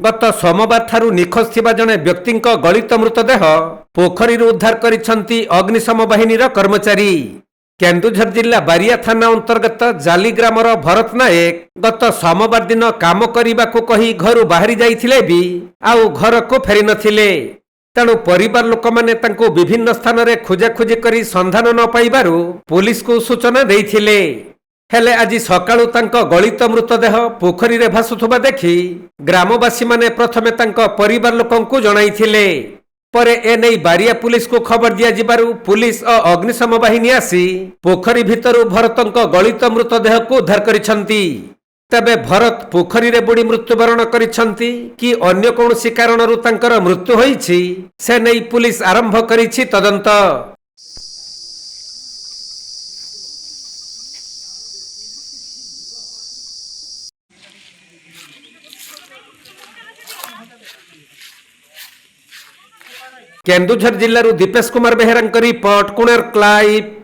गत सोमवार ठारू निखोज थिबा जणे व्यक्तिंक गलित मृतदेह पोखरीରୁ उद्धार करिसंती अग्निशम बाहिनीर कर्मचारी। केन्दुझर जिला बारिया थाना अंतर्गत जाली ग्रामर भरत नायक गत सोमवार दिन काम करने कही घर बाहरी जाइथिले भी आउ घर को फेरी नथिले। तेणु परिवार लोक माने तांको विभिन्न स्थान रे खोजाखोजी करी संधान न पाइबारु पुलिस को सूचना देइथिले। हेले आज सकाळु तांको गलित मृतदेह पोखरी रे भासुथुबा देखि ग्रामवासी माने प्रथमे तांको परिवार लोकंकु जणाइथिले। परे एने बारिया पुलिस को खबर दिया जिबारु पुलिस और अग्निशम बाहिनी आसी पोखरी भितरु भरतंको गलित मृतदेह को उद्धार करिसंती। तबे भरत पोखरी रे बुड़ी मृत्युवरण करिसंती कि अन्य कौनसी कारणरु तांकर मृत्यु होईछि से नै पुलिस आरंभ करिछि तदंत। केन्दुझर जिल्लारू दीपेश कुमार बेहेरांक रिपोर्ट, कोणार्क लाइव।